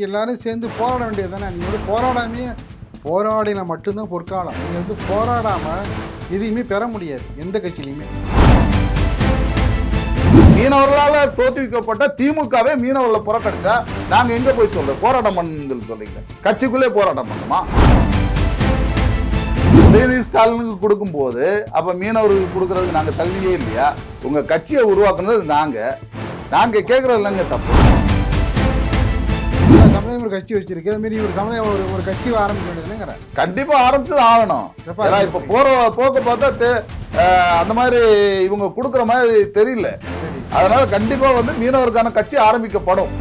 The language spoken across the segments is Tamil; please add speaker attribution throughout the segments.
Speaker 1: எல்லாரும் சேர்ந்து போராட வேண்டியது தானே. நீங்கள் வந்து போராடாமையே போராடினா மட்டும்தான் பொற்காலம். நீங்கள் வந்து போராடாமல் எதையுமே பெற முடியாது எந்த கட்சியிலையுமே.
Speaker 2: மீனவர்களால் தோற்றுவிக்கப்பட்ட திமுகவே மீனவர்களை புறக்கணிச்சா நாங்க எங்க போய் சொல்றோம்? போராட்டம் பண்ணு சொல்றீங்க, கட்சிக்குள்ளே போராட்டம் பண்ணுமா? உதயநிதி ஸ்டாலினுக்கு கொடுக்கும் போது அப்ப மீனவர்களுக்கு கொடுக்கறதுக்கு நாங்க தகுதியே இல்லையா? உங்க கட்சியை உருவாக்குனது நாங்க கேட்கறது இல்லைங்க தப்பு.
Speaker 1: சமுதாயம் ஒரு கட்சி வச்சிருக்கு, அது மாதிரி ஒரு சமுதாயம் ஒரு கட்சி ஆரம்பிக்க வேண்டியதுங்கிற
Speaker 2: கண்டிப்பா ஆரம்பிச்சது ஆகணும். இப்ப போற போக்க பார்த்தா அந்த மாதிரி இவங்க கொடுக்குற மாதிரி தெரியல. அதனால கண்டிப்பா வந்து மீனவருக்கான கட்சி ஆரம்பிக்கப்படும்.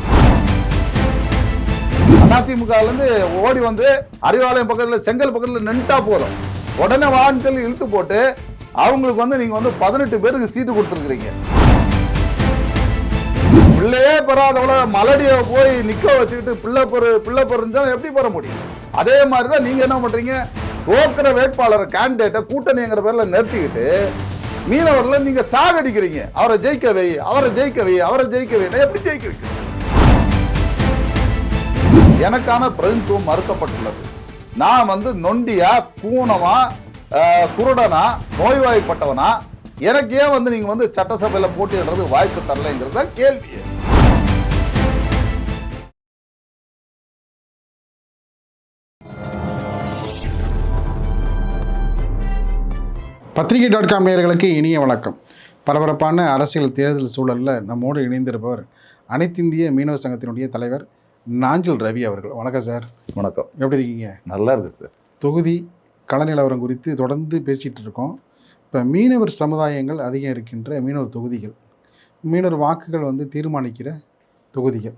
Speaker 2: அதிமுக இருந்து ஓடி வந்து அறிவாலயம் பக்கத்துல செங்கல் பக்கத்துல நின்றுட்டா போதும், உடனே வான்னு சொல்லி இழுத்து போட்டு அவங்களுக்கு வந்து நீங்க வந்து 18 பேருக்கு சீட்டு கொடுத்துருக்கீங்க. பிள்ளையே பெறாதவள மலடிய போய் நிக்க வச்சுக்கிட்டு பிள்ளை பெறா எப்படி பெற முடியும்? அதே மாதிரிதான் நீங்க என்ன பண்றீங்க? தோற்கிற வேட்பாளர் கேண்டிடேட்டை கூட்டணிங்கிற பேர்ல நிறுத்திக்கிட்டு மீனவர்ல நீங்க சாகடிக்கிறீங்க. அவரை ஜெயிக்கவே எப்படி ஜெயிக்கிறீங்க? எனக்கான பிரதிநிதித்துவம் மறுக்கப்பட்டுள்ளது. நான் வந்து நொண்டியா, கூணமா, குருடனா, நோய்வாய்ப்பட்டவனா, எனக்கு ஏன் வந்து நீங்க வந்து சட்டசபையில போட்டியிடுறது வாய்ப்பு தரலைங்கிறத கேள்வி.
Speaker 1: பத்திரிகை.com நேயர்களுக்கு இனிய வணக்கம். பரபரப்பான அரசியல் தேர்தல் சூழலில் நம்மோடு இணைந்திருப்பவர் அனைத்திந்திய மீனவ சங்கத்தினுடைய தலைவர் நாஞ்சில் ரவி அவர்கள். வணக்கம் சார்.
Speaker 2: வணக்கம்.
Speaker 1: எப்படி இருக்கீங்க?
Speaker 2: நல்லா இருக்கு சார்.
Speaker 1: தொகுதி கள நிலவரம் குறித்து தொடர்ந்து பேசிகிட்டு இருக்கோம். இப்போ மீனவர் சமுதாயங்கள் அதிகம் இருக்கின்ற மீனவர் தொகுதிகள், மீனவர் வாக்குகள் வந்து தீர்மானிக்கிற தொகுதிகள்,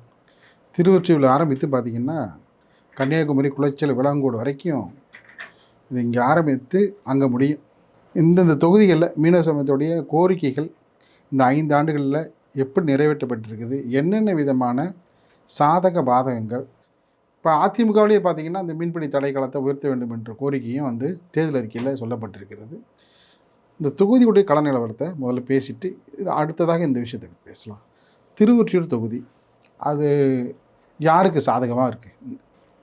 Speaker 1: திருவொற்றியூரில் ஆரம்பித்து பார்த்திங்கன்னா கன்னியாகுமரி, குளச்சல், விளாங்கோடு வரைக்கும் இது இங்கே ஆரம்பித்து அங்கே முடியும். இந்தந்த தொகுதிகளில் மீனவ சமூகத்துடைய கோரிக்கைகள் இந்த 5 ஆண்டுகளில் எப்படி நிறைவேற்றப்பட்டிருக்குது, என்னென்ன விதமான சாதக பாதகங்கள். இப்போ அதிமுகவிலேயே பார்த்திங்கன்னா அந்த மீன்பிடி தடை காலத்தை உயர்த்த வேண்டும் என்ற கோரிக்கையும் வந்து தேர்தல் அறிக்கையில் சொல்லப்பட்டிருக்கிறது. இந்த தொகுதியுடைய கள நிலவரத்தை முதல்ல பேசிட்டு இது அடுத்ததாக இந்த விஷயத்தை பேசலாம். திருவொற்றியூர் தொகுதி அது யாருக்கு சாதகமாக இருக்குது?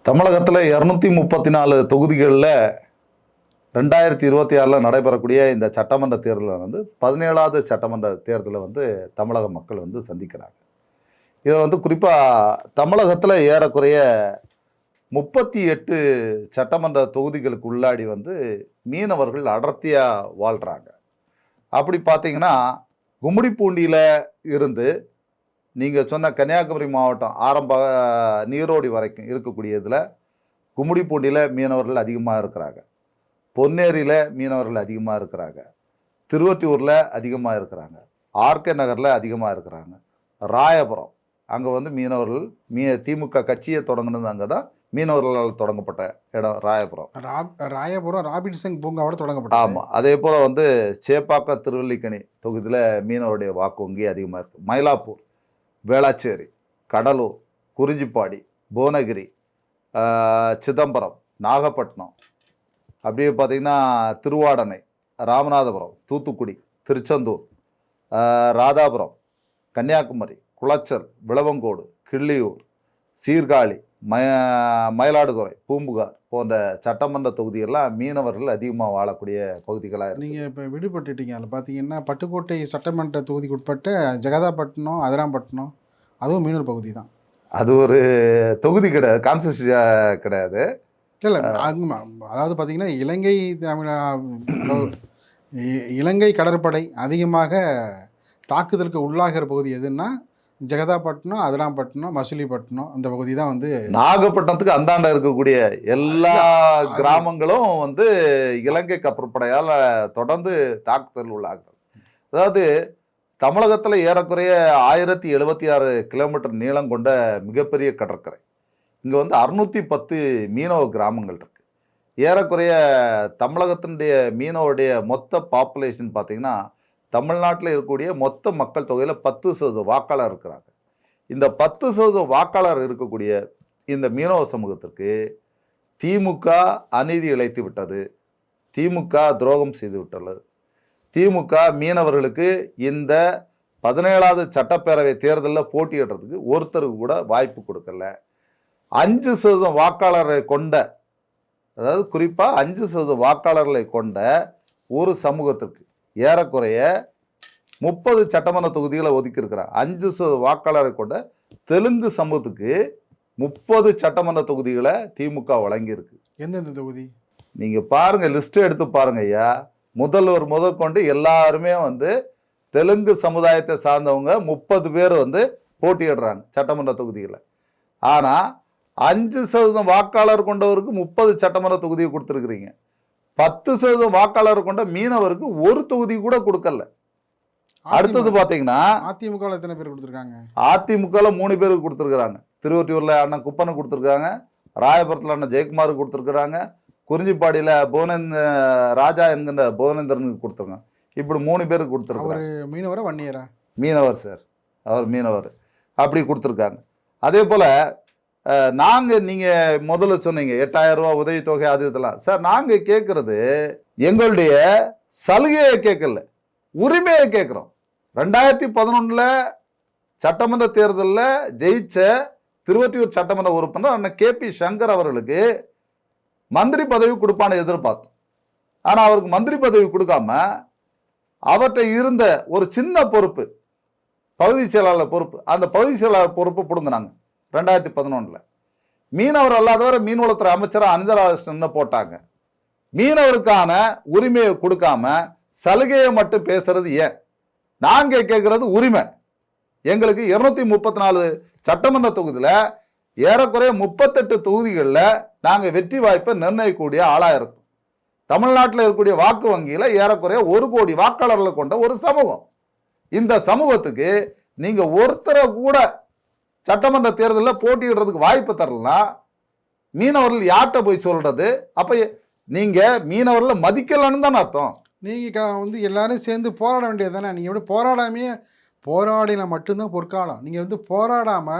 Speaker 2: தமிழகத்தில் 234 தொகுதிகளில் 2026 நடைபெறக்கூடிய இந்த சட்டமன்ற தேர்தலில் வந்து 17வது சட்டமன்ற தேர்தலை வந்து தமிழக மக்கள் வந்து சந்திக்கிறாங்க. இதை வந்து குறிப்பாக தமிழகத்தில் ஏறக்குறைய 38 சட்டமன்ற தொகுதிகளுக்கு உள்ளாடி வந்து மீனவர்கள் அடர்த்தியாக வாழ்கிறாங்க. அப்படி பார்த்தீங்கன்னா கும்மிடிப்பூண்டியில் இருந்து நீங்கள் சொன்ன கன்னியாகுமரி மாவட்டம் ஆரம்ப நீரோடி வரைக்கும் இருக்கக்கூடியதில் கும்மிடிப்பூண்டியில் மீனவர்கள் அதிகமாக இருக்கிறாங்க, பொன்னேரியில் மீனவர்கள் அதிகமாக இருக்கிறாங்க, திருவொற்றியூரில் அதிகமாக இருக்கிறாங்க, ஆர்கே நகரில் அதிகமாக இருக்கிறாங்க, ராயபுரம் அங்கே வந்து மீனவர்கள் திமுக கட்சியை தொடங்கினது அங்கே தான் மீனவர்களால் தொடங்கப்பட்ட இடம் ராயபுரம்.
Speaker 1: ராயபுரம் ராபின்சன் பூங்காவோட தொடங்கப்பட்ட.
Speaker 2: ஆமாம். அதே போல் வந்து சேப்பாக்கம், திருவல்லிக்கணி தொகுதியில் மீனவருடைய வாக்கு வங்கி அதிகமாக இருக்குது. மயிலாப்பூர், வேளாச்சேரி, கடலூர், குறிஞ்சிப்பாடி, புவனகிரி, சிதம்பரம், நாகப்பட்டினம், அப்படியே பார்த்திங்கன்னா திருவாடனை, ராமநாதபுரம், தூத்துக்குடி, திருச்செந்தூர், ராதாபுரம், கன்னியாகுமரி, குளச்சல், விளவங்கோடு, கிள்ளியூர், சீர்காழி, மயிலாடுதுறை, பூம்புகார் போன்ற சட்டமன்ற தொகுதியெல்லாம் மீனவர்கள் அதிகமாக வாழக்கூடிய பகுதிகளாக.
Speaker 1: நீங்கள் இப்போ விடுபட்டுட்டீங்க. அதில் பார்த்தீங்கன்னா பட்டுக்கோட்டை சட்டமன்ற தொகுதிக்கு உட்பட்ட ஜெகதாப்பட்டினம், அதிராம்பட்டினம் அதுவும் மீனவர் பகுதி தான்.
Speaker 2: அது ஒரு தொகுதி கிடையாது, கான்ஸ்டிட்யூஷன் கிடையாது.
Speaker 1: இல்லை அதாவது பார்த்தீங்கன்னா இலங்கை கடற்படை அதிகமாக தாக்குதலுக்கு உள்ளாகிற பகுதி எதுன்னா ஜெகதாப்பட்டினம், அதிராம்பட்டினம், மசிலிப்பட்டினம் அந்த பகுதி தான். வந்து
Speaker 2: நாகப்பட்டினத்துக்கு அந்தாண்ட இருக்கக்கூடிய எல்லா கிராமங்களும் வந்து இலங்கை கப்பற்படையால் தொடர்ந்து தாக்குதல் உள்ளாகுது. அதாவது தமிழகத்தில் ஏறக்குறைய 1076 கிலோமீட்டர் நீளம் கொண்ட மிகப்பெரிய கடற்கரை. இங்கே வந்து 610 மீனவ கிராமங்கள் இருக்கு. ஏறக்குறைய தமிழகத்தினுடைய மீனவருடைய மொத்த பாப்புலேஷன் பார்த்தீங்கன்னா தமிழ்நாட்டில் இருக்கக்கூடிய மொத்த மக்கள் தொகையில் 10% வாக்காளர் இருக்கிறாங்க. இந்த 10% வாக்காளர் இருக்கக்கூடிய இந்த மீனவ சமூகத்திற்கு திமுக அநீதி இழைத்து விட்டது, திமுக துரோகம் செய்து விட்டது. திமுக மீனவர்களுக்கு இந்த 17வது சட்டப்பேரவை தேர்தலில் போட்டியிடுறதுக்கு ஒருத்தருக்கு கூட வாய்ப்பு கொடுக்கல. 5% வாக்காளரை கொண்ட, அதாவது குறிப்பா 5% வாக்காளர்களை கொண்ட ஒரு சமூகத்திற்கு ஏறக்குறைய 30 சட்டமன்ற தொகுதிகளை ஒதுக்கி இருக்கிறார். 5% வாக்காளரை கொண்ட தெலுங்கு சமூகத்துக்கு 30 சட்டமன்ற தொகுதிகளை திமுக வழங்கியிருக்கு.
Speaker 1: எந்தெந்த தொகுதி
Speaker 2: நீங்க பாருங்க, லிஸ்ட் எடுத்து பாருங்க ஐயா. முதல்வர் முதற்கொண்டு எல்லாருமே வந்து தெலுங்கு சமுதாயத்தை சார்ந்தவங்க 30 பேர் வந்து போட்டியிடுறாங்க சட்டமன்ற தொகுதிகளை. ஆனா 5% வாக்காளர் கொண்டவருக்கு 30 சட்டமன்ற தொகுதியை கொடுத்துருக்கிறீங்க. 10% வாக்காளர் கொண்ட மீனவருக்கு ஒரு தொகுதி கூட கொடுக்கல. அடுத்தது பாத்தீங்கன்னா
Speaker 1: அதிமுக எத்தனை பேர் கொடுத்துருக்காங்க?
Speaker 2: அதிமுக 3 பேருக்கு கொடுத்துருக்காங்க. திருவொற்றியூர்ல அண்ணன் குப்பனுக்கு கொடுத்துருக்காங்க, ராயபுரத்துல அண்ணன் ஜெயக்குமாருக்கு கொடுத்துருக்காங்க, குறிஞ்சிப்பாடியில ராஜா என்கின்ற புவனேந்திரனுக்கு கொடுத்துருக்காங்க. இப்படி 3 பேருக்கு கொடுத்துருக்காங்க.
Speaker 1: மீனவரா வன்னியரா?
Speaker 2: மீனவர் சார், அவர் மீனவர். அப்படி கொடுத்துருக்காங்க. அதே போல நாங்க, நீங்க முதல்ல சொன்னீங்க 8000 ரூபாய் உதவித்தொகை அது இதெல்லாம். சார் நாங்க கேட்கறது எங்களுடைய சலுகையை கேட்கல, உரிமையை கேட்கிறோம். 2011 சட்டமன்ற தேர்தலில் ஜெயிச்ச திருவொற்றியூர் சட்டமன்ற உறுப்பினர் அண்ணன் KP சங்கர் அவர்களுக்கு மந்திரி பதவி கொடுப்பான்னு எதிர்பார்த்தோம். ஆனா அவருக்கு மந்திரி பதவி கொடுக்காம அவர்கிட்ட இருந்த ஒரு சின்ன பொறுப்பு, பகுதி செயலாளர் பொறுப்பு, அந்த பகுதி செயலாளர் பொறுப்பு பிடுங்கினாங்க 2011. மீனவர் அல்லாதவரை மீன்வளத்துறை அமைச்சர் அனிதராஜன் போட்டாங்க. மீனவருக்கான உரிமையை கொடுக்காம சலுகையை மட்டும் பேசுறது ஏன்? நாங்க கேட்கறது உரிமை. எங்களுக்கு 234 சட்டமன்ற தொகுதியில ஏறக்குறைய 38 தொகுதிகளில் நாங்க வெற்றி வாய்ப்பை நிர்ணயிக்கக்கூடிய ஆளா இருக்கும். தமிழ்நாட்டில் இருக்கக்கூடிய வாக்கு வங்கியில ஏறக்குறைய 1 கோடி வாக்காளர்களை கொண்ட ஒரு சமூகம். இந்த சமூகத்துக்கு நீங்க ஒருத்தரை கூட சட்டமன்ற தேர்தலில் போட்டியிடுறதுக்கு வாய்ப்பு தரலாம். மீனவர்கள் யார்கிட்ட போய் சொல்றது? அப்ப நீங்க மீனவர்களை மதிக்கலன்னு தானே அர்த்தம்.
Speaker 1: நீங்க வந்து எல்லாரும் சேர்ந்து போராட வேண்டியது தானே. நீங்க எப்படி போராடாமே, போராடினா மட்டும்தான் பொற்காலம். நீங்க வந்து போராடாம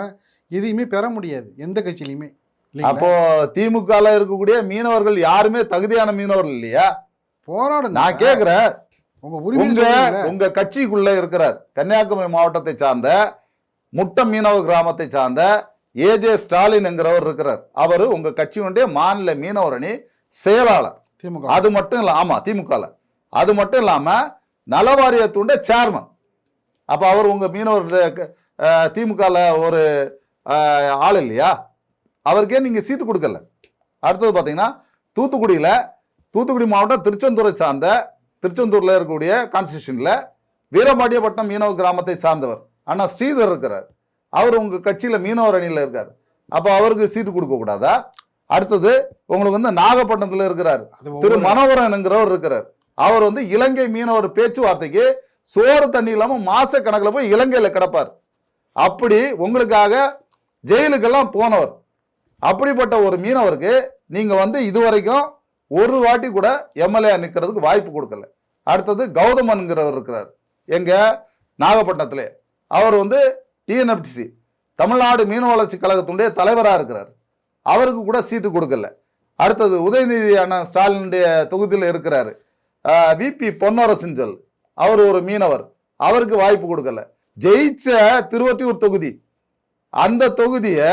Speaker 1: எதையுமே பெற முடியாது எந்த கட்சியிலுமே.
Speaker 2: அப்போ திமுகல இருக்கக்கூடிய மீனவர்கள் யாருமே தகுதியான மீனவர்கள் இல்லையா?
Speaker 1: போராடுங்க.
Speaker 2: நான் கேக்குறேன்,
Speaker 1: உங்க
Speaker 2: உங்க கட்சிக்குள்ள இருக்கிறார் கன்னியாகுமரி மாவட்டத்தை சார்ந்த முட்டம் மீனவ கிராமத்தை சார்ந்த AJ ஸ்டாலின் என்கிறவர் இருக்கிறார். அவரு உங்க கட்சியினுடைய மாநில மீனவர் அணி செயலாளர்.
Speaker 1: திமுக.
Speaker 2: அது மட்டும் இல்ல, ஆமா திமுகல. அது மட்டும் இல்லாம நலவாரியத்துடைய சேர்மன். அப்ப அவர் உங்க மீனவர் திமுகல ஒரு ஆள் இல்லையா? அவருக்கே நீங்க சீட்டு கொடுக்கல. அடுத்தது பாத்தீங்கன்னா தூத்துக்குடி மாவட்டம் திருச்செந்தூரை சார்ந்த, திருச்செந்தூர்ல இருக்கக்கூடிய கான்ஸ்டிடியூஷன்ல வீரபாண்டியப்பட்டினம் மீனவ கிராமத்தை சார்ந்தவர் அண்ணா ஸ்ரீதர் இருக்கிறார். அவர் உங்க கட்சியில மீனவர் அணியில இருக்காரு. அப்ப அவருக்கு சீட்டு கொடுக்க கூடாதா? அடுத்தது உங்களுக்கு வந்து நாகப்பட்டினத்துல இருக்கிறார் திரு மனோகரன் என்கிறவர் இருக்கிறார். அவர் வந்து இலங்கை மீனவர் பேச்சுவார்த்தைக்கு சோறு தண்ணி இல்லாம மாச கணக்கில் போய் இலங்கையில கிடப்பார். அப்படி உங்களுக்காக ஜெயிலுக்கெல்லாம் போனவர். அப்படிப்பட்ட ஒரு மீனவருக்கு நீங்க வந்து இதுவரைக்கும் ஒரு வாட்டி கூட MLA நிற்கிறதுக்கு வாய்ப்பு கொடுக்கல. அடுத்தது கௌதமன்கிறவர் இருக்கிறார் எங்க நாகப்பட்டினத்திலே. அவர் வந்து TNFDC தமிழ்நாடு மீன் வளர்ச்சி கழகத்தினுடைய தலைவராக இருக்கிறார். அவருக்கு கூட சீட்டு கொடுக்கல. அடுத்தது உதயநிதி அண்ணன் ஸ்டாலினுடைய தொகுதியில் இருக்கிறாரு VP பொன்னரசிஞ்சல், அவர் ஒரு மீனவர், அவருக்கு வாய்ப்பு கொடுக்கல. ஜெயிச்ச திருவொற்றியூர் தொகுதி, அந்த தொகுதியை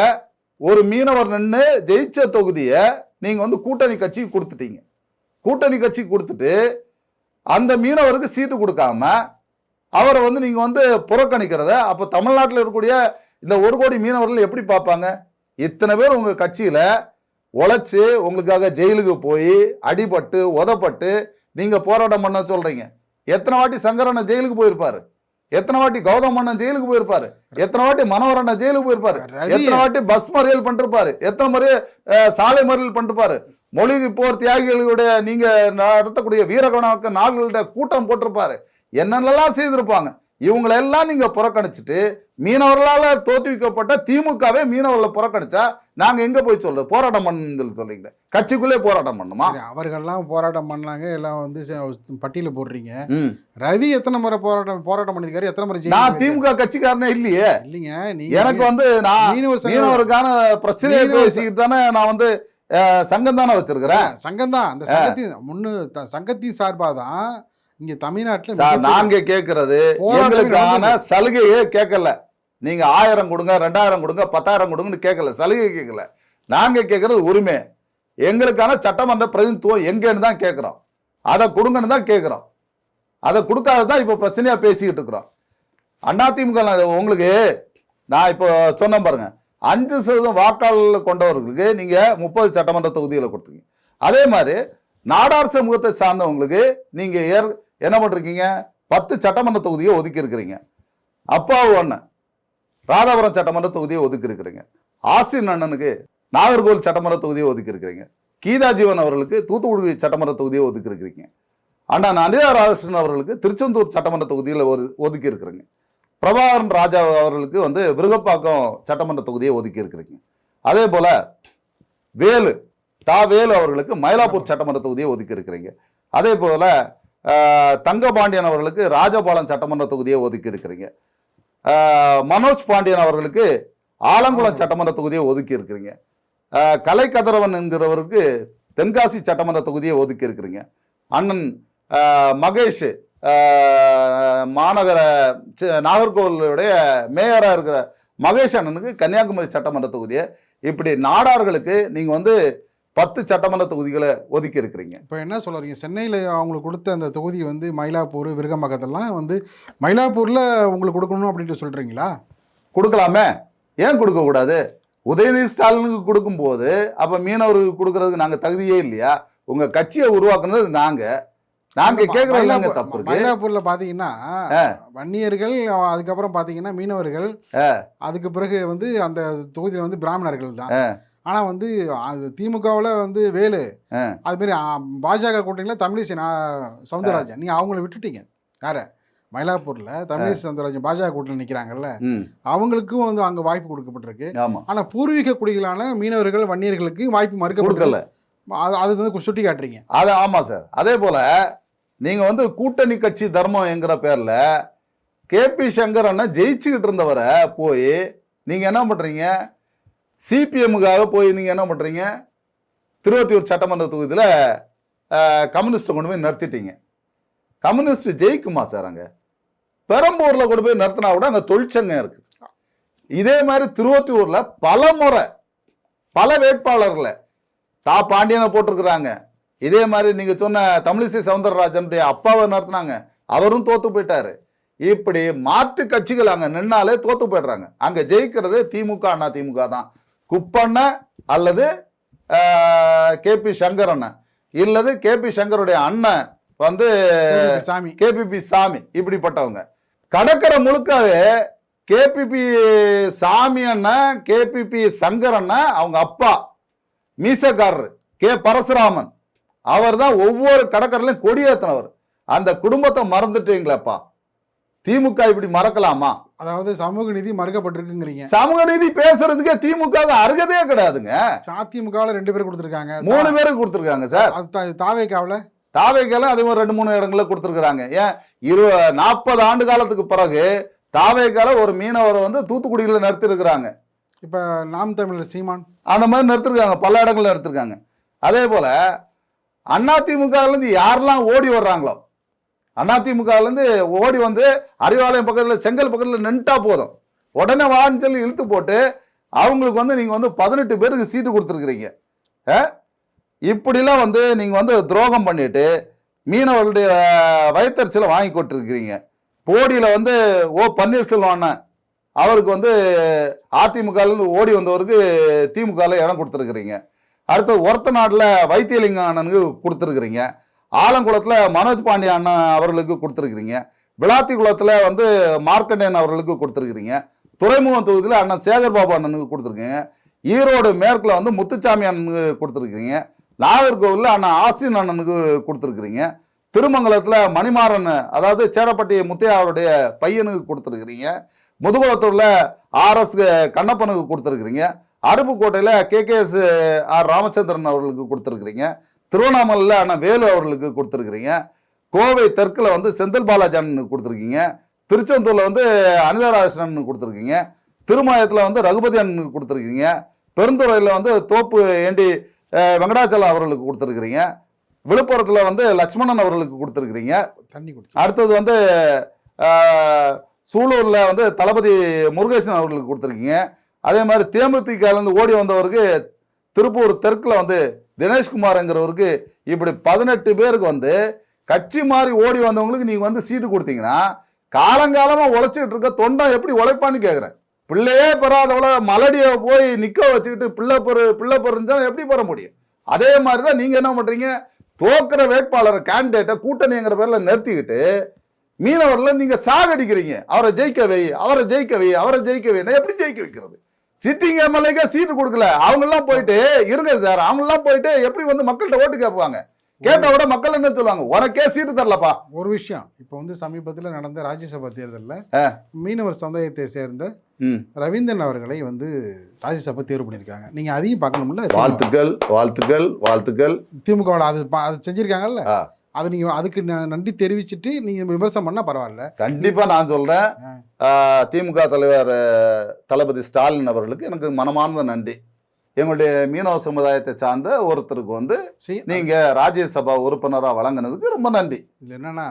Speaker 2: ஒரு மீனவர் நின்று ஜெயிச்ச தொகுதியை நீங்க வந்து கூட்டணி கட்சிக்கு கொடுத்துட்டீங்க. கூட்டணி கட்சி கொடுத்துட்டு அந்த மீனவருக்கு சீட்டு கொடுக்காம அவரை வந்து நீங்க வந்து புறக்கணிக்கிறத அப்ப தமிழ்நாட்டில் இருக்கக்கூடிய இந்த 1 கோடி மீனவர்கள் எப்படி பார்ப்பாங்க? இத்தனை பேர் உங்க கட்சியில உழைச்சு உங்களுக்காக ஜெயிலுக்கு போய் அடிபட்டு உதப்பட்டு நீங்க போராட்டம் பண்ண சொல்றீங்க. எத்தனை வாட்டி சங்கரண்ண ஜெயிலுக்கு போயிருப்பாரு? எத்தனை வாட்டி கௌதம் அண்ணன் ஜெயிலுக்கு போயிருப்பாரு? எத்தனை வாட்டி மனோகரண்ண ஜெயிலுக்கு போயிருப்பாரு? எத்தனை வாட்டி பஸ் மறியல் பண்ணிருப்பாரு? எத்தனை முறை சாலை மறியல் பண்ணிருப்பாரு? மொழி போர் தியாகிகளுடைய நீங்க நடத்தக்கூடிய வீரகணக்க நாள்களுடைய கூட்டம் போட்டிருப்பாரு. என்னென்னலாம் செய்திருப்பாங்க. இவங்களெல்லாம் நீங்க புறக்கணிச்சுட்டு மீனவர்களால் தோற்றுவிக்கப்பட்ட திமுகவே மீனவர்களை புறக்கணிச்சா நாங்க எங்க போய் சொல்றது? போராட்டம் பண்ணு சொல்றீங்க, கட்சிக்குள்ளே போராட்டம் பண்ணுமா?
Speaker 1: அவர்கள்லாம் போராட்டம் பண்ணாங்க, எல்லாம் வந்து பட்டியல போடுறீங்க. ரவி எத்தனை முறை போராட்டம் பண்ணிருக்காரு? எத்தனை முறை?
Speaker 2: நான் திமுக கட்சிக்காரனே இல்லையே.
Speaker 1: இல்லைங்க,
Speaker 2: எனக்கு வந்து நான் மீனவருக்கான பிரச்சனையை பேசிக்கிட்டு தானே நான் வந்து சங்கம் தானே வச்சிருக்கிறேன்.
Speaker 1: சங்கம் தான், அந்த சங்கத்தின் சார்பாக தான் இங்க தமிழ்நாட்டுல
Speaker 2: நாங்க கேட்கறது எங்களுக்கான சலுகையே கேட்கல. நீங்க 1000 கொடுங்க, 2000 கொடுங்க, 10,000 கொடுங்கன்னு கேட்கல, சலுகை கேட்கல. நாங்கள் கேட்குறது உரிமை. எங்களுக்கான சட்டமன்ற பிரதிநிதித்துவம் எங்கேன்னு தான் கேட்குறோம். அதை கொடுங்கன்னு தான் கேட்குறோம். அதை கொடுக்காத தான் இப்போ பிரச்சனையாக பேசிக்கிட்டு இருக்கிறோம். அதிமுக உங்களுக்கு நான் இப்போ சொன்னேன் பாருங்க, 5% வாக்காளர்கள் கொண்டவர்களுக்கு நீங்கள் 30 சட்டமன்ற தொகுதிகளை கொடுத்துருக்கீங்க. அதே மாதிரி நாடார் சமூகத்தை சார்ந்தவங்களுக்கு நீங்கள் என்ன பண்ணுறீங்க, 10 சட்டமன்ற தொகுதியை ஒதுக்கி இருக்கிறீங்க. அப்பாவு அண்ணன் ராதாபுரம் சட்டமன்ற தொகுதியை ஒதுக்கி இருக்கிறீங்க. ஆஸ்டின் அண்ணனுக்கு நாகர்கோவில் சட்டமன்ற தொகுதியை ஒதுக்கி இருக்கிறீங்க. கீதா ஜீவன் அவர்களுக்கு தூத்துக்குடி சட்டமன்ற தொகுதியை ஒதுக்கி இருக்கிறீங்க. அண்ணா அனிதா ராதாகிருஷ்ணன் அவர்களுக்கு திருச்செந்தூர் சட்டமன்ற தொகுதியில் ஒதுக்கி இருக்கிறீங்க. பிரபாகரன் ராஜா அவர்களுக்கு வந்து விருகப்பாக்கம் சட்டமன்ற தொகுதியை ஒதுக்கி இருக்கிறீங்க. அதே போல வேலு அவர்களுக்கு மயிலாப்பூர் சட்டமன்ற தொகுதியை ஒதுக்கி இருக்கிறீங்க. அதே போல தங்கபாண்டியன் அவர்களுக்கு ராஜபாளையம் சட்டமன்ற தொகுதியை ஒதுக்கி இருக்கிறீங்க. மனோஜ் பாண்டியன் அவர்களுக்கு ஆலங்குளம் சட்டமன்ற தொகுதியை ஒதுக்கி இருக்கிறீங்க. கலை கதிரவன் என்கிறவருக்கு தென்காசி சட்டமன்ற தொகுதியை ஒதுக்கி இருக்கிறீங்க. அண்ணன் மகேஷ் மாநகர நாகர்கோவிலுடைய மேயராக இருக்கிற மகேஷ் அண்ணனுக்கு கன்னியாகுமரி சட்டமன்ற தொகுதியை, இப்படி நாடார்களுக்கு நீங்கள் வந்து 10 சட்டமன்ற தொகுதிகளை ஒதுக்கி இருக்கிறீங்க.
Speaker 1: இப்போ என்ன சொல்கிறீங்க, சென்னையில் அவங்களுக்கு கொடுத்த அந்த தொகுதி வந்து மயிலாப்பூர் விருகம்பாக்கத்தெல்லாம் வந்து மயிலாப்பூரில் உங்களுக்கு கொடுக்கணும் அப்படின்ட்டு சொல்கிறீங்களா?
Speaker 2: கொடுக்கலாமே, ஏன் கொடுக்கக்கூடாது? உதயநிதி ஸ்டாலினுக்கு கொடுக்கும்போது அப்போ மீனவர்களுக்கு கொடுக்கறதுக்கு நாங்கள் தகுதியே இல்லையா? உங்கள் கட்சியை உருவாக்குனது நாங்கள் கேட்குறது தப்பு இருக்கு.
Speaker 1: மயிலாப்பூரில் பார்த்தீங்கன்னா வன்னியர்கள், அதுக்கப்புறம் பார்த்தீங்கன்னா மீனவர்கள், அதுக்கு பிறகு வந்து அந்த தொகுதியில் வந்து பிராமணர்கள் தான். ஆனால் வந்து அது திமுகவில் வந்து வேலு, அதுமாரி பாஜக கூட்டணியில் தமிழிசை சவுந்தரராஜன், நீங்கள் அவங்கள விட்டுட்டீங்க. யாரை? மயிலாப்பூரில் தமிழிசை சவுந்தரராஜன் பாஜக கூட்டணி நிற்கிறாங்கல்ல, அவங்களுக்கும் வந்து அங்கே வாய்ப்பு கொடுக்கப்பட்டிருக்கு. ஆனால் பூர்வீக குடிகளான மீனவர்கள் வன்னியர்களுக்கு வாய்ப்பு மறுக்கப்படல. அது வந்து சுட்டி காட்டுறீங்க.
Speaker 2: அது ஆமாம் சார். அதே போல் நீங்கள் வந்து கூட்டணி கட்சி தர்மம் என்கிற பேரில் கேபி சங்கர் அண்ணன் ஜெயிச்சுக்கிட்டு இருந்தவரை போய் நீங்கள் என்ன பண்ணுறீங்க, சிபிஎம்முக்காக போய் நீங்கள் என்ன பண்ணுறீங்க, திருவொற்றியூர் சட்டமன்ற தொகுதியில் கம்யூனிஸ்ட்டை கொண்டு போய் நிறுத்திட்டீங்க. Communist ஜெயிக்குமா sir? அங்கே பெரம்பூரில் கொண்டு போய் நிறுத்தினா கூட அங்கே தொழிற்சங்கம் இருக்குது. இதே மாதிரி திருவொற்றியூரில் பல முறை பல வேட்பாளர்களை பாண்டியனை போட்டிருக்கிறாங்க. இதே மாதிரி நீங்கள் சொன்ன தமிழிசை சவுந்தரராஜனுடைய அப்பாவை நடத்தினாங்க, அவரும் தோத்து போயிட்டாரு. இப்படி மாற்று கட்சிகள் அங்கே நின்னாலே தோத்து போயிடுறாங்க. அங்கே ஜெயிக்கிறது திமுக அண்ணா திமுக தான். குப்பண்ண அல்லது கேபி சங்கர் அண்ணன், இல்லது கேபி சங்கருடைய அண்ணன் வந்து கேபிபி சாமி, இப்படிப்பட்டவங்க. கடற்கரை முழுக்காவே கேபிபி சாமி அண்ணன், கேபிபி சங்கர் அண்ணன், அவங்க அப்பா மீசக்காரர் கே பரசுராமன், அவர் தான் ஒவ்வொரு கடற்கரையிலும் கொடியேற்றினவர். அந்த குடும்பத்தை மறந்துட்டீங்களப்பா. திமுக இப்படி மறக்கலாமா?
Speaker 1: அதாவது சமூக நீதி மறுக்கப்பட்டிருக்குங்கிறீங்க.
Speaker 2: சமூக நீதி பேசுறதுக்கே திமுக அருகதையே கிடையாதுங்க.
Speaker 1: அதிமுகவில் 2 பேர் கொடுத்துருக்காங்க,
Speaker 2: 3 பேருக்கு கொடுத்துருக்காங்க சார்.
Speaker 1: தாவேக்காவில்
Speaker 2: அதே மாதிரி 2-3 இடங்களில் கொடுத்துருக்காங்க. ஏன் 40 ஆண்டு காலத்துக்கு பிறகு தாவேக்கால ஒரு மீனவரை வந்து தூத்துக்குடியில் நிறுத்திருக்கிறாங்க.
Speaker 1: இப்போ நாம் தமிழர் சீமான்
Speaker 2: அந்த மாதிரி நிறுத்திருக்காங்க, பல இடங்கள்ல நிறுத்திருக்காங்க. அதே போல அதிமுகலேருந்து யாரெல்லாம் ஓடி வர்றாங்களோ, அதிமுகலேருந்து ஓடி வந்து அறிவாலயம் பக்கத்தில் செங்கல் பக்கத்தில் நின்றுட்டா போதும், உடனே வான்னு சொல்லி இழுத்து போட்டு அவங்களுக்கு வந்து நீங்கள் வந்து 18 பேருக்கு சீட்டு கொடுத்துருக்குறீங்க. இப்படிலாம் வந்து நீங்கள் வந்து துரோகம் பண்ணிட்டு மீனவர்களுடைய வயத்தறிச்சலை வாங்கி கொட்டிருக்கிறீங்க. போடியில் வந்து பன்னீர்செல்வம் அண்ணன், அவருக்கு வந்து அதிமுகலேருந்து ஓடி வந்தவருக்கு திமுகவில் இடம் கொடுத்துருக்குறீங்க. அடுத்து ஒருத்த நாட்டில் வைத்தியலிங்கம் அண்ணனுக்கு கொடுத்துருக்குறீங்க. ஆலங்குளத்தில் மனோஜ் பாண்டிய அண்ணன் அவர்களுக்கு கொடுத்துருக்குறீங்க. விளாத்தி குளத்தில் வந்து மார்க்கண்டேயன் அவர்களுக்கு கொடுத்துருக்குறீங்க. துறைமுகம் தொகுதியில் அண்ணன் சேகர்பாபு அண்ணனுக்கு கொடுத்துருக்கீங்க. ஈரோடு மேற்கில் வந்து முத்துச்சாமி அண்ணனுக்கு கொடுத்துருக்குறீங்க. நாகர்கோவிலில் அண்ணன் ஆஸ்டின் அண்ணனுக்கு கொடுத்துருக்குறீங்க. திருமங்கலத்தில் மணிமாறன், அதாவது சேரப்பட்டி முத்தையா அவருடைய பையனுக்கு கொடுத்துருக்குறீங்க. முதுகுளத்தூரில் RS கண்ணப்பனுக்கு கொடுத்துருக்குறீங்க. அருப்புக்கோட்டையில் KKS R ராமச்சந்திரன் அவர்களுக்கு கொடுத்துருக்குறீங்க. திருவண்ணாமலையில் அண்ணன் வேலு அவர்களுக்கு கொடுத்துருக்குறீங்க. கோவை தெற்கில் வந்து செந்தில் பாலாஜி அண்ணனுக்கு கொடுத்துருக்கீங்க. திருச்செந்தூரில் வந்து அனிதா ராதாகிருஷ்ணன் கொடுத்துருக்கீங்க. திருமாயத்தில் வந்து ரகுபதி அண்ணனுக்கு கொடுத்துருக்கீங்க. பெருந்துறையில் வந்து தோப்பு ஏண்டி வெங்கடாச்சலம் அவர்களுக்கு கொடுத்துருக்குறீங்க. விழுப்புரத்தில் வந்து லட்சுமணன் அவர்களுக்கு கொடுத்துருக்குறீங்க. அடுத்தது வந்து சூலூரில் வந்து தளபதி முருகேசன் அவர்களுக்கு கொடுத்துருக்கீங்க. அதே மாதிரி தேமுதிகலேருந்து ஓடி வந்தவருக்கு திருப்பூர் தெற்குல வந்து தினேஷ்குமார்ங்கிறவருக்கு இப்படி 18 பேருக்கு வந்து கட்சி மாறி ஓடி வந்தவங்களுக்கு நீங்க வந்து சீட்டு கொடுத்தீங்கன்னா காலங்காலமா உழைச்சிட்டு இருக்க தொண்டம் எப்படி உழைப்பான்னு கேக்குறேன். பிள்ளையே பெறாதவள மலடிய போய் நிக்க வச்சுக்கிட்டு பிள்ளை பெருந்தா எப்படி பெற முடியும்? அதே மாதிரிதான் நீங்க என்ன பண்றீங்க, தோக்குற வேட்பாளர் கேண்டிடேட்டை கூட்டணிங்கிற பேர்ல நிறுத்திக்கிட்டு மீனவர்ல நீங்க சாகடிக்கிறீங்க. அவரை ஜெயிக்க வை, அவரை ஜெயிக்க வை, அவரை ஜெயிக்க வை. எப்படி ஜெயிக்க வைக்கிறது? சிட்டிங் எம்எல்ஏக்கு சீட்டு கொடுக்கல, அவங்க எல்லாம் போயிட்டு இருங்க சார், அவங்க எல்லாம் போயிட்டு எப்படி வந்து மக்கள்கிட்ட ஓட்டு கேட்பாங்க? கேட்ட விட மக்கள் என்ன சொல்லுவாங்க, உனக்கே சீட்டு தரலப்பா.
Speaker 1: ஒரு விஷயம், இப்போ வந்து சமீபத்தில் நடந்த ராஜ்யசபா தேர்தலில் மீனவர் சமுதாயத்தை சேர்ந்த ரவீந்திரன் அவர்களை வந்து ராஜ்யசபா தேர்வு பண்ணியிருக்காங்க. நீங்க அதையும் பார்க்கணும்ல.
Speaker 2: வாழ்த்துக்கள் வாழ்த்துக்கள் வாழ்த்துக்கள்.
Speaker 1: திமுக அது செஞ்சிருக்காங்கல்ல, அது நீங்க அதுக்கு நன்றி தெரிவிச்சுட்டு நீங்க விமர்சனம் பண்ணா பரவாயில்ல.
Speaker 2: கண்டிப்பா நான் சொல்றேன், திமுக தலைவர் தளபதி ஸ்டாலின் அவர்களுக்கு எனக்கு மனமார்ந்த நன்றி. எங்களுடைய மீனவ சமுதாயத்தை சார்ந்த ஒருத்தருக்கு வந்து நீங்க ராஜ்யசபா உறுப்பினராக வழங்கினதுக்கு ரொம்ப நன்றி.
Speaker 1: இதுல என்னன்னா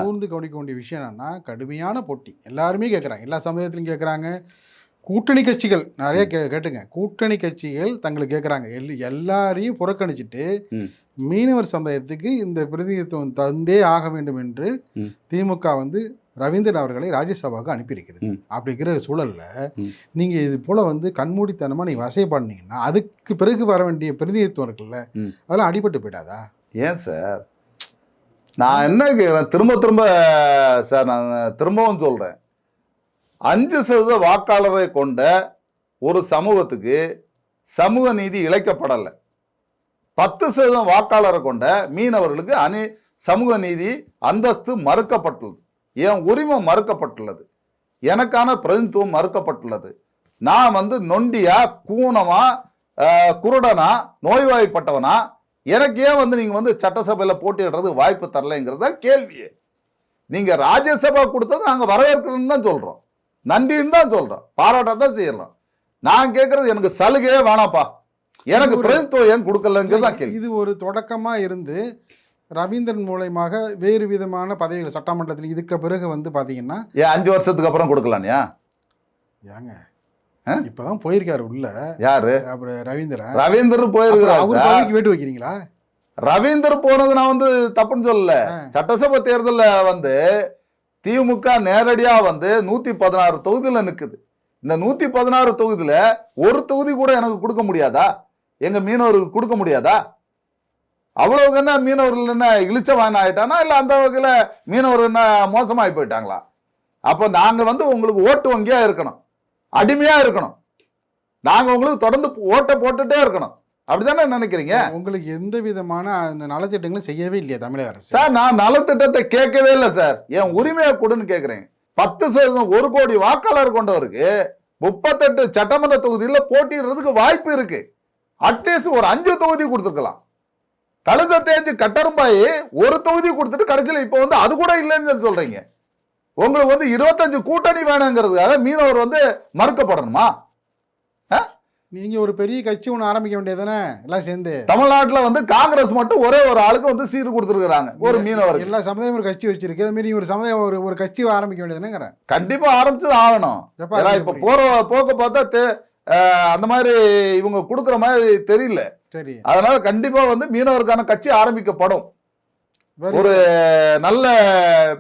Speaker 1: கூர்ந்து கவனிக்க வேண்டிய விஷயம் என்னன்னா, கடுமையான போட்டி எல்லாருமே கேட்குறாங்க, எல்லா சமுதாயத்திலும் கேட்குறாங்க. கூட்டணி கட்சிகள் நிறைய கேட்டுங்க, கூட்டணி கட்சிகள் தங்களுக்கு கேட்குறாங்க. எல்லாரையும் புறக்கணிச்சுட்டு மீனவர் சமுதாயத்துக்கு இந்த பிரதிநிதித்துவம் தந்தே ஆக வேண்டும் என்று திமுக வந்து ரவீந்திரன் அவர்களை ராஜ்யசபாவுக்கு அனுப்பியிருக்கிறது. அப்படிங்கிற சூழல்ல நீங்க இது போல வந்து கண்மூடித்தனமா நீங்க வசைப்பாடினீங்கன்னா அதுக்கு பிறகு வர வேண்டிய பிரதிநிதித்துவம் இருக்குல்ல, அதெல்லாம் அடிபட்டு போயிடாதா?
Speaker 2: ஏன் சார், நான் என்ன கேட்குறேன், திரும்ப சார் நான் திரும்பவும் சொல்றேன், 5% வாக்காளரை கொண்ட ஒரு சமூகத்துக்கு சமூக நீதி இழைக்கப்படலை. 10% வாக்காளரை கொண்ட மீனவர்களுக்கு சமூக நீதி அந்தஸ்து மறுக்கப்பட்டுள்ளது. என் உரிமை மறுக்கப்பட்டுள்ளது, எனக்கான பிரதிநிதித்துவம் மறுக்கப்பட்டுள்ளது. நான் வந்து நொண்டியா, கூணமா, குருடனா, நோய்வாய்ப்பட்டவனா, எனக்கு ஏன் வந்து நீங்க வந்து சட்டசபையில் போட்டியிடுறது வாய்ப்பு தரலைங்கிறத கேள்வியே. நீங்க ராஜ்யசபா கொடுத்தது நாங்க வரவேற்கணும்னு தான் சொல்றோம், நன்றின்னு தான் சொல்றோம், பாராட்டத்தான் செய்யறோம். நான் கேட்கறது எனக்கு சலுகையே வேணாப்பா, எனக்கு பிரதிநிதித்துவம் ஏன் கொடுக்கலங்கிறதா கேள்வி.
Speaker 1: இது ஒரு தொடக்கமா இருந்து ரவீந்திரன் மூலமாக வேறு விதமான பதவிகள் சட்டமன்றத்தில் இதுக்கு பிறகு வந்து பாத்தீங்கன்னா
Speaker 2: 5 வருஷத்துக்கு அப்புறம் கொடுக்கலாம்யா?
Speaker 1: ஏங்க இப்பதான் போயிருக்காரு உள்ள.
Speaker 2: யாரு?
Speaker 1: அப்புறம்
Speaker 2: ரவீந்திரன் போயிருக்காரு.
Speaker 1: வேட்டு வைக்கிறீங்களா?
Speaker 2: ரவீந்திரன் போனது நான் வந்து தப்புன்னு சொல்லல. சட்டசபை தேர்தலில் வந்து திமுக நேரடியா வந்து 116 தொகுதியில நிக்குது. இந்த 116 தொகுதியில ஒரு தொகுதி கூட எனக்கு கொடுக்க முடியாதா? எங்க மீனவருக்கு கொடுக்க முடியாதா? அவ்வளவு என்ன மீனவர்கள் என்ன இழிச்சவான ஆயிட்டானா, இல்ல அந்த வகையில மீனவர்கள் என்ன மோசமாயி போயிட்டாங்களா? அப்ப நாங்க வந்து உங்களுக்கு ஓட்டு வங்கியா இருக்கணும், அடிமையா இருக்கணும், நாங்க உங்களுக்கு தொடர்ந்து ஓட்டை போட்டுட்டே இருக்கணும், அப்படிதானே நினைக்கிறீங்க?
Speaker 1: உங்களுக்கு எந்த விதமான நலத்திட்டங்களும் செய்யவே இல்லையா தமிழக அரசு?
Speaker 2: சார் நான் நலத்திட்டத்தை கேட்கவே இல்லை சார், என் உரிமையை கொடுன்னு கேட்கிறேன். 10% 1 கோடி வாக்காளர் கொண்டவருக்கு 38 சட்டமன்ற தொகுதியில போட்டியிடுறதுக்கு வாய்ப்பு இருக்கு. அட்லீஸ்ட் ஒரு 5 தொகுதி கொடுத்துருக்கலாம். கழுத தேஞ்சு கட்டரும்பாயி ஒரு தொகுதி கொடுத்துட்டு கடைசியில் இப்ப வந்து அது கூட இல்லைன்னு சொல்றீங்க. உங்களுக்கு வந்து 25 கூட்டணி வேணுங்கிறதுக்காக மீனவர் வந்து மறுக்கப்படணுமா?
Speaker 1: நீங்க ஒரு பெரிய கட்சி ஒன்று ஆரம்பிக்க வேண்டியதானே எல்லாம் சேர்ந்து?
Speaker 2: தமிழ்நாட்டில் வந்து காங்கிரஸ் மட்டும் ஒரே ஒரு ஆளுக்கு வந்து சீட்டு கொடுத்துருக்காங்க, ஒரு மீனவர்.
Speaker 1: எல்லா சமுதாயம் ஒரு கட்சி வச்சிருக்கு, அது மாதிரி ஒரு சமுதாயம் ஒரு கட்சி ஆரம்பிக்க வேண்டியதுன்னு
Speaker 2: கண்டிப்பா ஆரம்பிச்சு ஆகணும். இப்ப போற போக்க பார்த்தா அந்த மாதிரி இவங்க கொடுக்குற மாதிரி தெரியல.
Speaker 1: சரி,
Speaker 2: அதனால கண்டிப்பா வந்து மீனவருக்கான கட்சி ஆரம்பிக்கப்படும். ஒரு நல்ல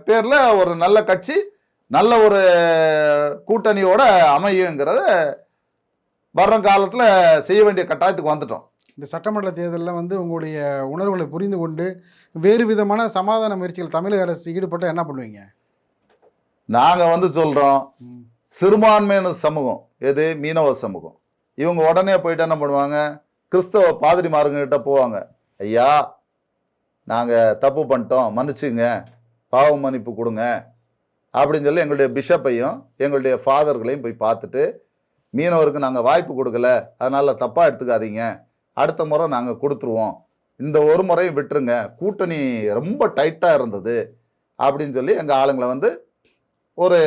Speaker 2: பேர்ல ஒரு நல்ல கட்சி, நல்ல ஒரு கூட்டணியோட அமையுங்கிறத வர்ற காலத்துல செய்ய வேண்டிய கட்டாயத்துக்கு வந்துட்டோம்.
Speaker 1: இந்த சட்டமன்ற தேர்தலில் வந்து உங்களுடைய உணர்வுகளை புரிந்து கொண்டு வேறு விதமான சமாதான முயற்சிகள் தமிழக அரசு ஈடுபட்டால் என்ன பண்ணுவீங்க?
Speaker 2: நாங்க வந்து சொல்றோம், சிறுபான்மையான சமூகம் எது? மீனவ சமூகம். இவங்க உடனே போயிட்டு என்ன பண்ணுவாங்க, கிறிஸ்தவ பாதிரிமாருங்கிட்ட போவாங்க, ஐயா நாங்கள் தப்பு பண்ணிட்டோம், மன்னிச்சுங்க, பாவ மன்னிப்பு கொடுங்க அப்படின்னு சொல்லி எங்களுடைய பிஷப்பையும் எங்களுடைய ஃபாதர்களையும் போய் பார்த்துட்டு, மீனவருக்கு நாங்கள் வாய்ப்பு கொடுக்கல, அதனால் தப்பாக எடுத்துக்காதீங்க, அடுத்த முறை நாங்கள் கொடுத்துருவோம், இந்த ஒரு முறையும் விட்டுருங்க, கூட்டணி ரொம்ப டைட்டாக இருந்தது அப்படின்னு சொல்லி எங்கள் ஆளுங்களை வந்து ஒரு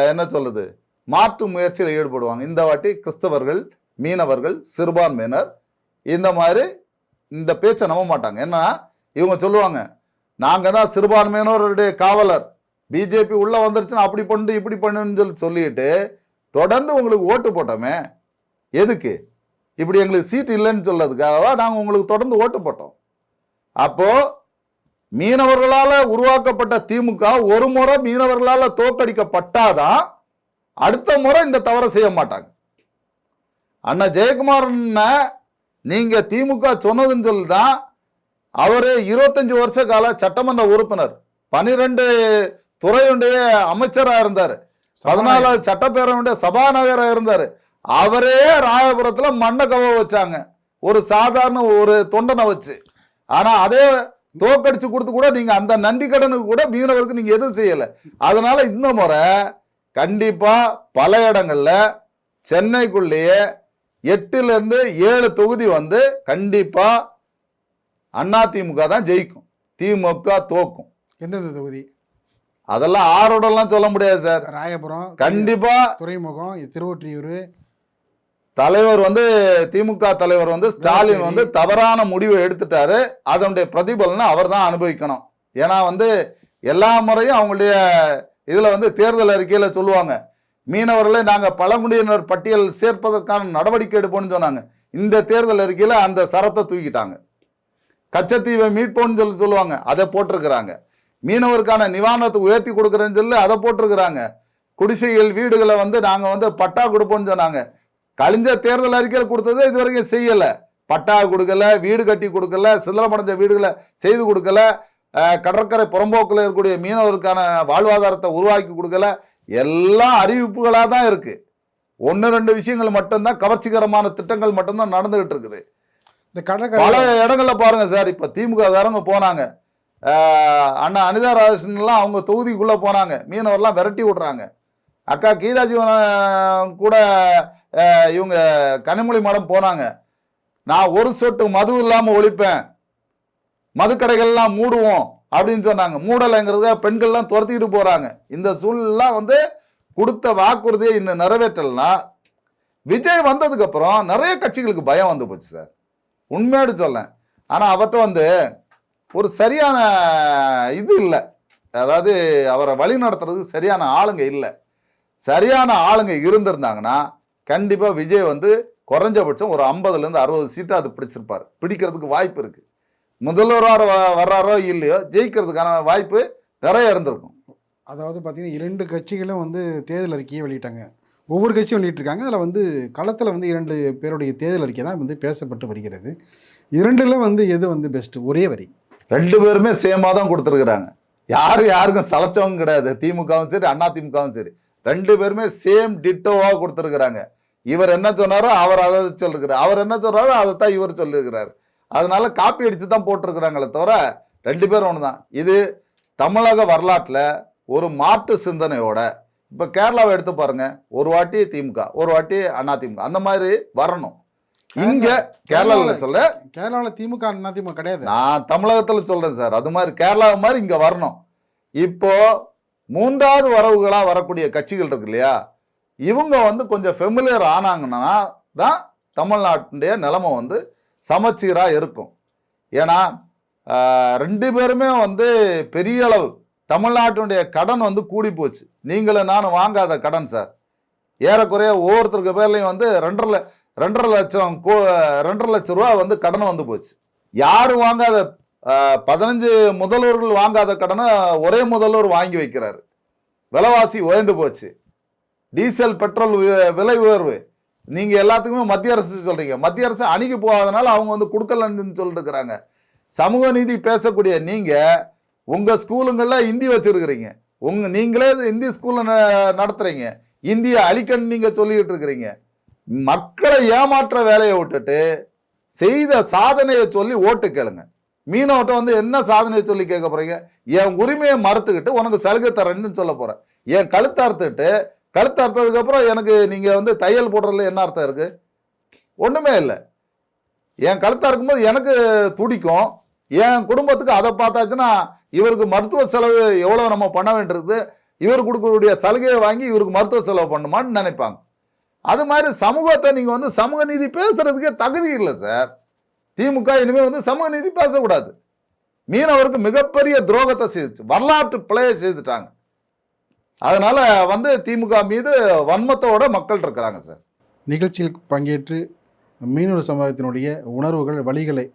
Speaker 2: என்ன சொல்லுது மாற்று முயற்சியில் ஈடுபடுவாங்க. இந்த வாட்டி கிறிஸ்தவர்கள், மீனவர்கள், சிறுபான்மையினர் இந்த மாதிரி இந்த பேச்சை நம்ப மாட்டாங்க. ஏன்னா இவங்க சொல்லுவாங்க, நாங்கள் தான் சிறுபான்மையினருடைய காவலர், பிஜேபி உள்ளே வந்துருச்சுன்னா அப்படி பண்ணு இப்படி பண்ணுன்னு சொல்லிட்டு தொடர்ந்து உங்களுக்கு ஓட்டு போட்டோமே, எதுக்கு? இப்படி எங்களுக்கு சீட் இல்லைன்னு சொல்றதுக்காக நாங்கள் உங்களுக்கு தொடர்ந்து ஓட்டு போட்டோம். அப்போ மீனவர்களால் உருவாக்கப்பட்ட திமுக ஒரு முறை மீனவர்களால் தோற்கடிக்கப்பட்டாதான் அடுத்த முறை இந்த தவறை செய்ய மாட்டாங்க. அண்ணா ஜெயக்குமார் நீங்க திமுக சொன்னதுன்னு சொல்லிதான் அவரு 25 வருஷ கால சட்டமன்ற உறுப்பினர், 12 துறையுடைய அமைச்சராக இருந்தார், 14 சட்டப்பேரவையுடைய சபாநாயகராக இருந்தார். அவரே ராயபுரத்துல மண்ணை கவ வச்சாங்க ஒரு சாதாரண ஒரு தொண்டனை வச்சு. ஆனா அதே தோக்கடிச்சு கொடுத்து கூட நீங்க அந்த நன்றி கடனுக்கு கூட மீனவருக்கு நீங்க எதுவும் செய்யல. அதனால இந்த முறை கண்டிப்பா பல இடங்கள்ல சென்னைக்குள்ளேயே 8 to 7 தொகுதி வந்து கண்டிப்பா அதிமுக தான் ஜெயிக்கும், திமுக தோக்கும்.
Speaker 1: எந்தெந்த தொகுதி?
Speaker 2: அதெல்லாம் ஆரோடெல்லாம் சொல்ல முடியாது சார்.
Speaker 1: ராயபுரம்,
Speaker 2: கண்டிப்பா
Speaker 1: துறைமுகம், திருவொற்றியூர்.
Speaker 2: தலைவர் வந்து திமுக தலைவர் வந்து ஸ்டாலின் வந்து தவறான முடிவை எடுத்துட்டாரு. அதனுடைய பிரதிபலனை அவர் தான் அனுபவிக்கணும். ஏன்னா வந்து எல்லா முறையும் அவங்களுடைய இதுல வந்து தேர்தல் அறிக்கையில சொல்லுவாங்க, மீனவர்களை நாங்க பழங்குடியினர் பட்டியல் சேர்ப்பதற்கான நடவடிக்கை எடுப்போம்னு சொன்னாங்க. இந்த தேர்தல் அறிக்கையில அந்த சரத்தை தூக்கிட்டாங்க. கச்சத்தீவை மீட்போம்னு சொல்லுவாங்க, அதை போட்டிருக்கிறாங்க. மீனவருக்கான நிவாரணத்தை உயர்த்தி கொடுக்குறேன்னு சொல்லி அதை போட்டிருக்கிறாங்க. குடிசைகள் வீடுகளை வந்து நாங்க வந்து பட்டா கொடுப்போம்னு சொன்னாங்க. கழிஞ்ச தேர்தல் அறிக்கையில் கொடுத்தது இது வரைக்கும் செய்யல. பட்டா கொடுக்கல, வீடு கட்டி கொடுக்கல, சிதலமடைஞ்ச வீடுகளை செய்து கொடுக்கல, கடற்கரை புறம்போக்கில் இருக்கக்கூடிய மீனவருக்கான வாழ்வாதாரத்தை உருவாக்கி கொடுக்கல. எல்லாம் அறிவிப்புகளாக தான் இருக்கு. 1-2 விஷயங்கள் மட்டும்தான், கவர்ச்சிகரமான திட்டங்கள் மட்டும்தான் நடந்துகிட்டு இருக்குது.
Speaker 1: இந்த கடற்கரை
Speaker 2: பல இடங்கள்ல பாருங்க சார். இப்ப திமுக காரங்க போனாங்க, அண்ணா அனிதா ராஜேஷன்லாம் அவங்க தொகுதிக்குள்ள போனாங்க, மீனவர்லாம் விரட்டி விடுறாங்க. அக்கா கீதா ஜீவன் கூட இவங்க கனிமொழி மேடம் போனாங்க, நான் ஒரு சொட்டு மது இல்லாம ஒழிப்பேன், மதுக்கடைகள்லாம் மூடுவோம் அப்படின்னு சொன்னாங்க. மூடலைங்கிறத பெண்கள்லாம் துரத்திக்கிட்டு போறாங்க. இந்த சூழ்நிலாம் வந்து கொடுத்த வாக்குறுதியை இன்னும் நிறைவேற்றலனா விஜய் வந்ததுக்கு அப்புறம் நிறைய கட்சிகளுக்கு பயம் வந்து போச்சு சார், உண்மையோடு சொல்லேன். ஆனா அவர்கிட்ட வந்து ஒரு சரியான இது இல்லை, அதாவது அவரை வழி நடத்துறதுக்கு சரியான ஆளுங்க இல்லை. சரியான ஆளுங்க இருந்திருந்தாங்கன்னா கண்டிப்பா விஜய் வந்து குறைஞ்சபட்சம் ஒரு 50-60 சீட்டை அது பிடிச்சிருப்பாரு, பிடிக்கிறதுக்கு வாய்ப்பு இருக்கு. முதல்வராக வர்றாரோ இல்லையோ ஜெயிக்கிறதுக்கான வாய்ப்பு நிறைய இருந்திருக்கும்.
Speaker 1: அதாவது பார்த்தீங்கன்னா 2 கட்சிகளும் வந்து தேர்தல் அறிக்கையை வெளியிட்டாங்க, ஒவ்வொரு கட்சியும் வெளியிட்டிருக்காங்க. அதில் வந்து களத்தில் வந்து 2 பேருடைய தேர்தல் அறிக்கை தான் வந்து பேசப்பட்டு வருகிறது. 2ல் வந்து எது வந்து பெஸ்ட்? ஒரே வரி
Speaker 2: 2 பேருமே சேமாக தான் கொடுத்துருக்குறாங்க. யாருக்கும் சளைச்சவங்க கிடையாது. திமுகவும் சரி அதிமுகவும் சரி 2 பேருமே சேம் டிட்டோவாக கொடுத்துருக்குறாங்க. இவர் என்ன சொன்னாரோ அவர் அதை சொல்லிருக்கிறார், அவர் என்ன சொன்னாரோ அதைத்தான் இவர் சொல்லியிருக்கிறார். அதனால காப்பி அடித்து தான் போட்டிருக்கிறாங்களே தவிர 2 பேரும் ஒன்று தான். இது தமிழக வரலாற்றில் ஒரு மாற்று சிந்தனையோட, இப்போ கேரளாவை எடுத்து பாருங்க, ஒரு வாட்டி திமுக ஒரு வாட்டி அதிமுக அந்த மாதிரி வரணும். இங்க கேரளாவில் சொல்ல,
Speaker 1: கேரளாவில் திமுக அதிமுக கிடையாது,
Speaker 2: நான் தமிழகத்தில் சொல்றேன் சார். அது மாதிரி கேரளா மாதிரி இங்க வரணும். இப்போ 3வது வரவுகளா வரக்கூடிய கட்சிகள் இருக்கு இல்லையா, இவங்க வந்து கொஞ்சம் ஃபெமிலியர் ஆனாங்கன்னா தான் தமிழ்நாட்டுடைய நிலைமை வந்து சமச்சீரா இருக்கும். ஏன்னா 2 பேருமே வந்து பெரிய அளவு தமிழ்நாட்டுடைய கடன் வந்து கூடி போச்சு. நீங்களும் நானும் வாங்காத கடன் சார். ஏறக்குறைய ஒவ்வொருத்தருக்கு பேர்லையும் வந்து 2.5 லட்சம் ரூபா வந்து கடன் வந்து போச்சு. யாரும் வாங்காத 15 முதல்வர்கள் வாங்காத கடனை ஒரே முதல்வர் வாங்கி வைக்கிறாரு. விலைவாசி உயர்ந்து போச்சு, டீசல் பெட்ரோல் விலை உயர்வு. நீங்க எல்லாத்துக்குமே மத்திய அரசு சொல்றீங்க, மத்திய அரசு அணுகி போகாதனால அவங்க வந்து கொடுக்கலன்னு சொல்லிட்டு இருக்கிறாங்க. சமூக நீதி பேசக்கூடிய நீங்க உங்க ஸ்கூலுங்கள்ல ஹிந்தி வச்சிருக்கிறீங்க, நீங்களே இந்தி ஸ்கூல்ல நடத்துறீங்க, இந்திய அழிக்கன்னு நீங்க சொல்லிட்டு இருக்கிறீங்க. மக்களை ஏமாற்ற வேலையை விட்டுட்டு செய்த சாதனையை சொல்லி ஓட்டு கேளுங்க. மீனவட்ட வந்து என்ன சாதனையை சொல்லி கேட்க போறீங்க? என் உரிமையை மறுத்துக்கிட்டு உனக்கு சலுகை தரேன்னு சொல்ல போறேன். என் கழுத்தறுத்துட்டு, கழுத்தறுத்ததுக்கு அப்புறம் எனக்கு நீங்க வந்து தையல் போடுறதுல என்ன அர்த்தம் இருக்கு? ஒண்ணுமே இல்லை. என் கழுத்தா இருக்கும்போது எனக்கு துடிக்கும், என் குடும்பத்துக்கு அதை பார்த்தாச்சுன்னா இவருக்கு மருத்துவ செலவு எவ்வளவு நம்ம பண்ண வேண்டியிருக்கு, இவர் கொடுக்கக்கூடிய சலுகையை வாங்கி இவருக்கு மருத்துவ செலவு பண்ணுமான்னு நினைப்பாங்க. அது மாதிரி சமூகத்தை நீங்க வந்து சமூக நீதி பேசுறதுக்கே தகுதி இல்லை சார். திமுக இனிமே வந்து சமூக நீதி பேசக்கூடாது. மீனவருக்கு மிகப்பெரிய துரோகத்தை செய்துச்சு, வரலாற்று பிழையை செய்துட்டாங்க. அதனால வந்து திமுக மீது வன்மத்தோட மக்கள் இருக்கிறாங்க சார்.
Speaker 1: நிகழ்ச்சியில் பங்கேற்று மீனவர் சமுதாயத்தினுடைய உணர்வுகள் வழிகளை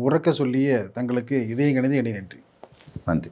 Speaker 1: உறக்க சொல்லிய தங்களுக்கு இதயம் கணிந்து நன்றி.
Speaker 2: நன்றி.